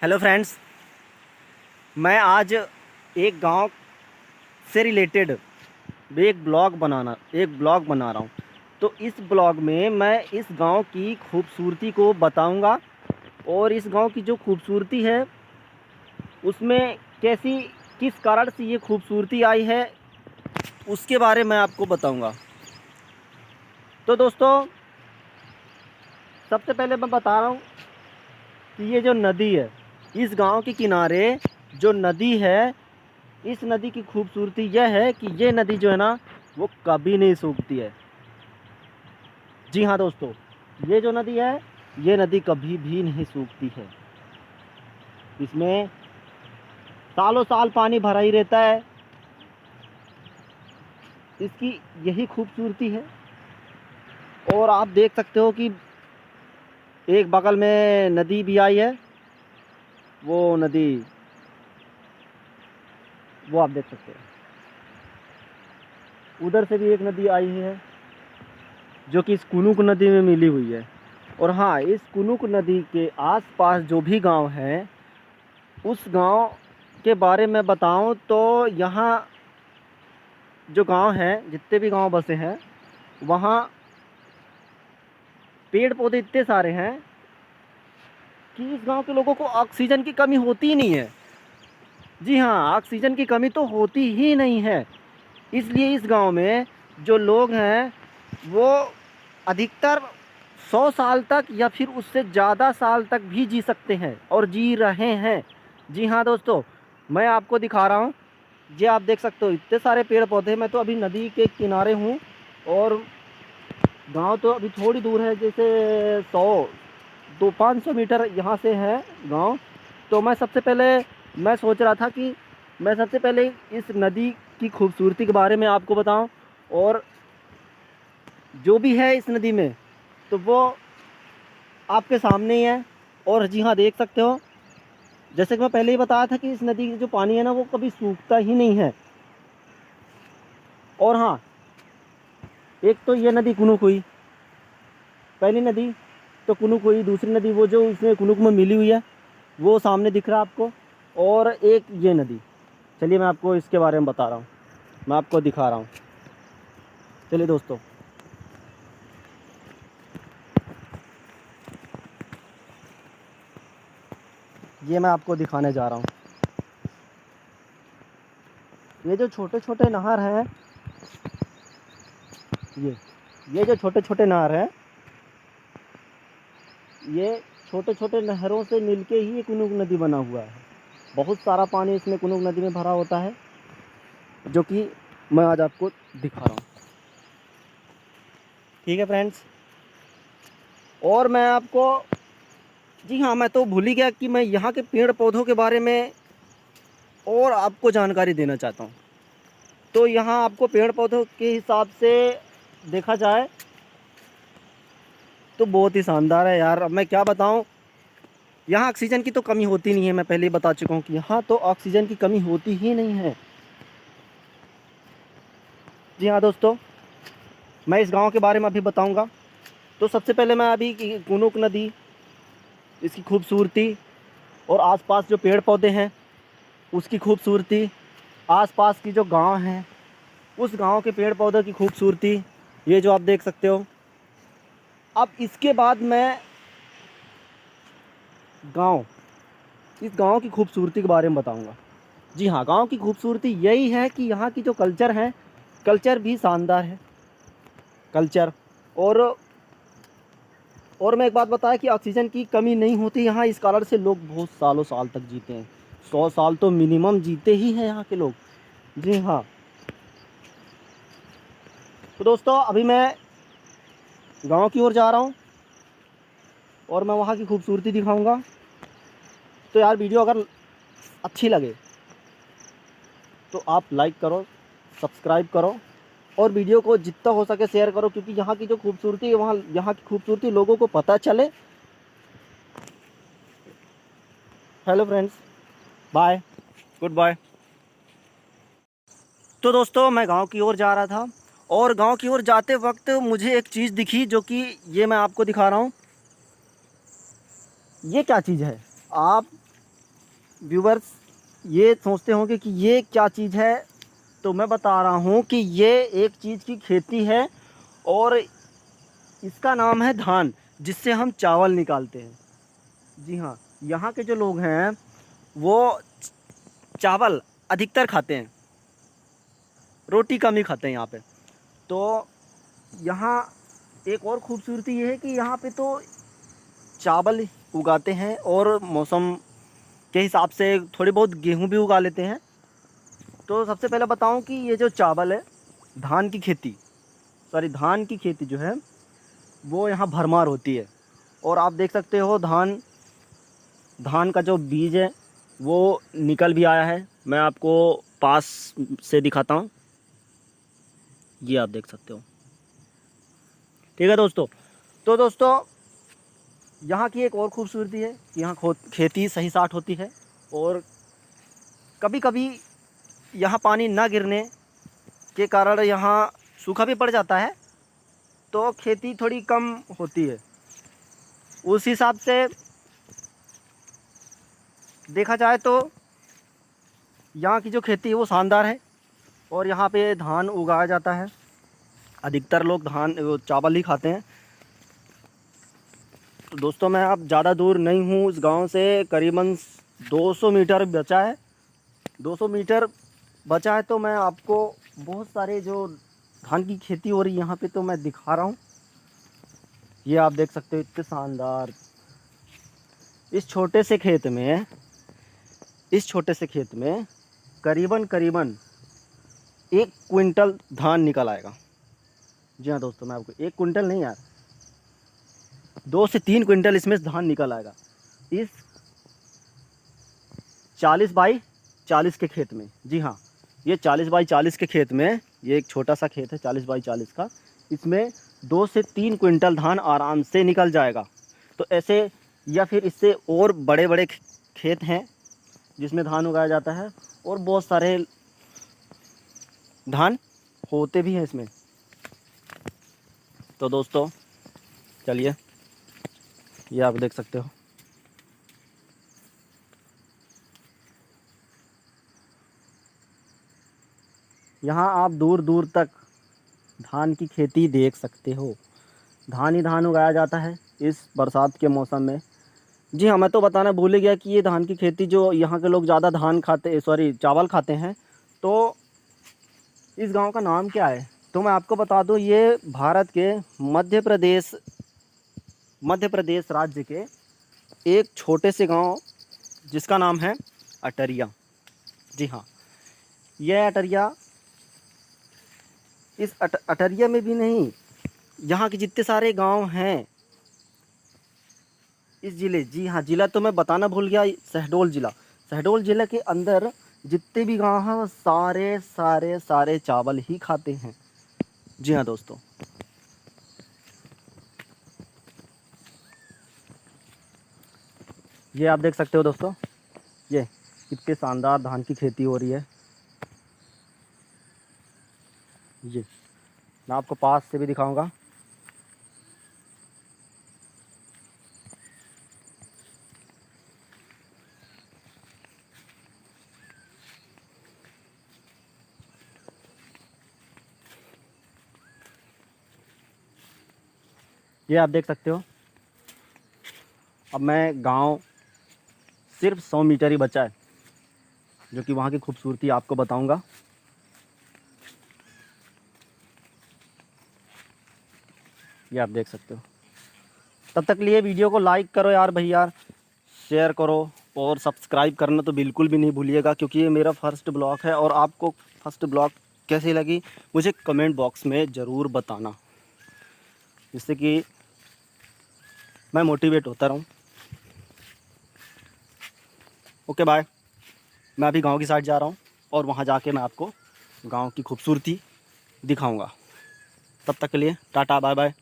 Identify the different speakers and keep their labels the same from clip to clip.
Speaker 1: Hello friends, मैं आज एक गांव से रिलेटेड एक ब्लॉग बना रहा हूं। तो इस ब्लॉग में मैं इस गांव की खूबसूरती को बताऊंगा और इस गांव की जो खूबसूरती है उसमें किस कारण से ये खूबसूरती आई है उसके बारे में आपको बताऊंगा। तो दोस्तों, सबसे पहले मैं बता रहा हूं कि ये जो नदी है, इस गांव के किनारे जो नदी है, इस नदी की खूबसूरती यह है कि ये नदी जो है ना, वो कभी नहीं सूखती है। जी हाँ दोस्तों, ये जो नदी है, ये नदी कभी भी नहीं सूखती है। इसमें सालों साल पानी भरा ही रहता है। इसकी यही खूबसूरती है। और आप देख सकते हो कि एक बगल में नदी भी आई है। वो नदी, वो आप देख सकते हो। उधर से भी एक नदी आई है जो कि इस कुनुक नदी में मिली हुई है। और हाँ, इस कुनुक नदी के आसपास जो भी गांव हैं, उस गांव के बारे में बताऊं तो यहाँ जो गांव हैं, जितने भी गांव बसे हैं, वहाँ पेड़ पौधे इतने सारे हैं कि इस गांव के लोगों को ऑक्सीजन की कमी होती ही नहीं है। जी हाँ, ऑक्सीजन की कमी तो होती ही नहीं है। इसलिए इस गांव में जो लोग हैं वो अधिकतर 100 साल तक या फिर उससे ज़्यादा साल तक भी जी सकते हैं और जी रहे हैं। जी हाँ दोस्तों, मैं आपको दिखा रहा हूँ। ये आप देख सकते हो, इतने सारे पेड़ पौधे। मैं तो अभी नदी के किनारे हूँ और गांव तो अभी थोड़ी दूर है, जैसे 500 मीटर यहाँ से है गांव। तो मैं सोच रहा था कि मैं सबसे पहले इस नदी की खूबसूरती के बारे में आपको बताऊं और जो भी है इस नदी में, तो वो आपके सामने ही है। और जी हाँ, देख सकते हो, जैसे कि मैं पहले ही बताया था कि इस नदी की जो पानी है ना, वो कभी सूखता ही नहीं है। और हाँ, एक तो ये नदी कुनुक हुई, पहली नदी तो कुनुक हुई। दूसरी नदी वो जो इसमें कुनुक में मिली हुई है, वो सामने दिख रहा है आपको। और एक ये नदी, चलिए मैं आपको इसके बारे में बता रहा हूँ, मैं आपको दिखा रहा हूँ। चलिए दोस्तों, ये मैं आपको दिखाने जा रहा हूँ। ये जो छोटे छोटे नहर हैं, ये जो छोटे छोटे नहर हैं, ये छोटे छोटे नहरों से मिलके ही ये कुनुक नदी बना हुआ है। बहुत सारा पानी इसमें कुनुक नदी में भरा होता है, जो कि मैं आज आपको दिखा रहा हूँ। ठीक है फ्रेंड्स, और मैं आपको, जी हाँ, मैं तो भूल ही गया कि मैं यहाँ के पेड़ पौधों के बारे में और आपको जानकारी देना चाहता हूँ। तो यहाँ आपको पेड़ पौधों के हिसाब से देखा जाए तो बहुत ही शानदार है यार। अब मैं क्या बताऊँ, यहाँ ऑक्सीजन की तो कमी होती नहीं है। मैं पहले ही बता चुका हूँ कि यहाँ तो ऑक्सीजन की कमी होती ही नहीं है। जी हाँ दोस्तों, मैं इस गांव के बारे में अभी बताऊंगा। तो सबसे पहले मैं अभी कुनुक नदी, इसकी खूबसूरती और आसपास जो पेड़ पौधे हैं उसकी खूबसूरती, आसपास की जो गांव हैं उस गांव के पेड़ पौधों की खूबसूरती, ये जो आप देख सकते हो। अब इसके बाद मैं गांव इस गांव की खूबसूरती के बारे में बताऊंगा। जी हाँ, गांव की खूबसूरती यही है कि यहाँ की जो कल्चर है, कल्चर भी शानदार है। कल्चर और मैं एक बात बताया कि ऑक्सीजन की कमी नहीं होती यहाँ, इस कारण से लोग बहुत सालों साल तक जीते हैं। 100 साल तो मिनिमम जीते ही हैं यहाँ के लोग। जी हाँ, तो दोस्तों अभी मैं गांव की ओर जा रहा हूँ और मैं वहाँ की खूबसूरती दिखाऊंगा। तो यार, वीडियो अगर अच्छी लगे तो आप लाइक करो, सब्सक्राइब करो और वीडियो को जितना हो सके शेयर करो, क्योंकि यहाँ की जो खूबसूरती है, वहाँ यहाँ की खूबसूरती लोगों को पता चले। Hello friends, bye, good bye. तो दोस्तों, मैं गांव की ओर जा रहा था और गांव की ओर जाते वक्त मुझे एक चीज़ दिखी, जो कि ये मैं आपको दिखा रहा हूँ। ये क्या चीज़ है, आप व्यूवर्स ये सोचते होंगे कि ये क्या चीज़ है, तो मैं बता रहा हूँ कि ये एक चीज़ की खेती है और इसका नाम है धान, जिससे हम चावल निकालते हैं। जी हाँ, यहाँ के जो लोग हैं वो चावल अधिकतर खाते हैं, रोटी कम ही खाते हैं यहाँ पे। तो यहाँ एक और ख़ूबसूरती ये है कि यहाँ पे तो चावल उगाते हैं और मौसम के हिसाब से थोड़ी बहुत गेहूँ भी उगा लेते हैं। तो सबसे पहले बताऊं कि ये जो चावल है, धान की खेती जो है वो यहाँ भरमार होती है। और आप देख सकते हो धान का जो बीज है वो निकल भी आया है। मैं आपको पास से दिखाता हूँ, ये आप देख सकते हो। ठीक है दोस्तों, तो दोस्तों यहाँ की एक और ख़ूबसूरती है कि यहाँ खेती सही साठ होती है और कभी कभी यहाँ पानी ना गिरने के कारण यहाँ सूखा भी पड़ जाता है, तो खेती थोड़ी कम होती है। उस हिसाब से देखा जाए तो यहाँ की जो खेती है वो शानदार है और यहाँ पे धान उगाया जाता है। अधिकतर लोग चावल ही खाते हैं। तो दोस्तों मैं अब ज़्यादा दूर नहीं हूँ, इस गांव से करीबन 200 मीटर बचा है। 200 मीटर बचा है तो मैं आपको बहुत सारे जो धान की खेती हो रही है यहाँ पे तो मैं दिखा रहा हूँ। ये आप देख सकते हो, इतने शानदार। इस छोटे से खेत में करीबन 1 क्विंटल धान निकल आएगा। जी हाँ दोस्तों, मैं आपको 1 क्विंटल नहीं यार, 2 से 3 क्विंटल इसमें धान निकल आएगा इस 40 बाई 40 के खेत में। जी हाँ, ये 40 बाई 40 के खेत में, ये एक छोटा सा खेत है 40 बाई 40 का, इसमें 2 से 3 क्विंटल धान आराम से निकल जाएगा। तो ऐसे या फिर इससे और बड़े बड़े खेत हैं जिसमें धान उगाया जाता है और बहुत सारे धान होते भी हैं इसमें। तो दोस्तों चलिए, ये आप देख सकते हो। यहाँ आप दूर दूर तक धान की खेती देख सकते हो। धान ही धान उगाया जाता है इस बरसात के मौसम में। जी हाँ, मैं तो बताना भूल ही गया कि ये धान की खेती जो यहाँ के लोग ज़्यादा चावल खाते हैं। तो इस गांव का नाम क्या है तो मैं आपको बता दूं, ये भारत के मध्य प्रदेश राज्य के एक छोटे से गांव जिसका नाम है अटरिया। जी हाँ, यह अटरिया, इस अटरिया में भी नहीं, यहाँ के जितने सारे गांव हैं इस ज़िले, जी हाँ ज़िला तो मैं बताना भूल गया, शहडोल ज़िले के अंदर जितने भी गांव हैं वो सारे चावल ही खाते हैं। जी हाँ दोस्तों, ये आप देख सकते हो दोस्तों, ये कितने शानदार धान की खेती हो रही है। ये मैं आपको पास से भी दिखाऊंगा। ये आप देख सकते हो। अब मैं गांव सिर्फ 100 मीटर ही बचा है जो कि वहाँ की खूबसूरती आपको बताऊंगा। ये आप देख सकते हो। तब तक लिए वीडियो को लाइक करो यार भाई यार, शेयर करो और सब्सक्राइब करना तो बिल्कुल भी नहीं भूलिएगा, क्योंकि ये मेरा फर्स्ट ब्लॉग है। और आपको फर्स्ट ब्लॉग कैसी लगी मुझे कमेंट बॉक्स में ज़रूर बताना, जिससे कि मैं मोटिवेट होता रहूं। Okay bye. मैं अभी गांव की साइड जा रहा हूं और वहां जाके मैं आपको गांव की खूबसूरती दिखाऊंगा। तब तक के लिए टाटा बाय बाय।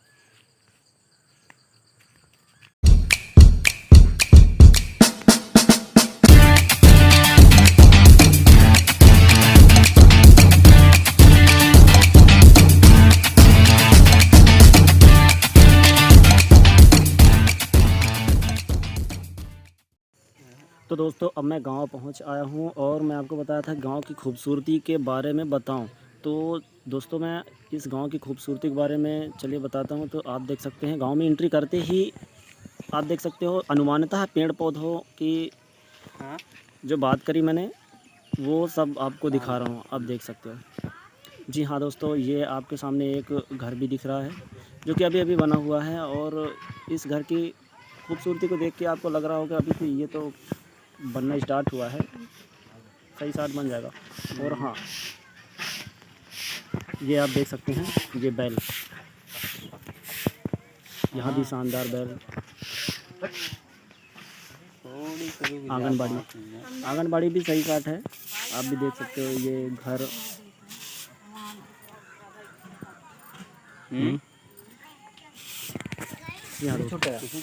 Speaker 1: तो दोस्तों अब मैं गांव पहुंच आया हूं और मैं आपको बताया था गांव की खूबसूरती के बारे में बताऊं। तो दोस्तों मैं इस गांव की खूबसूरती के बारे में चलिए बताता हूं। तो आप देख सकते हैं गांव में एंट्री करते ही आप देख सकते हो अनुमानतः पेड़ पौधों की जो बात करी मैंने वो सब आपको दिखा रहा हूँ, आप देख सकते हो। जी हाँ दोस्तों, ये आपके सामने एक घर भी दिख रहा है जो कि अभी अभी बना हुआ है। और इस घर की खूबसूरती को देख के आपको लग रहा होगा अभी तो ये तो बनना स्टार्ट हुआ है, सही साथ बन जाएगा। और हाँ, ये आप देख सकते हैं, ये बैल, यहाँ भी शानदार बैल। आंगनबाड़ी भी सही साट है, आप भी देख सकते हो। ये घर यहाँ दोस्तों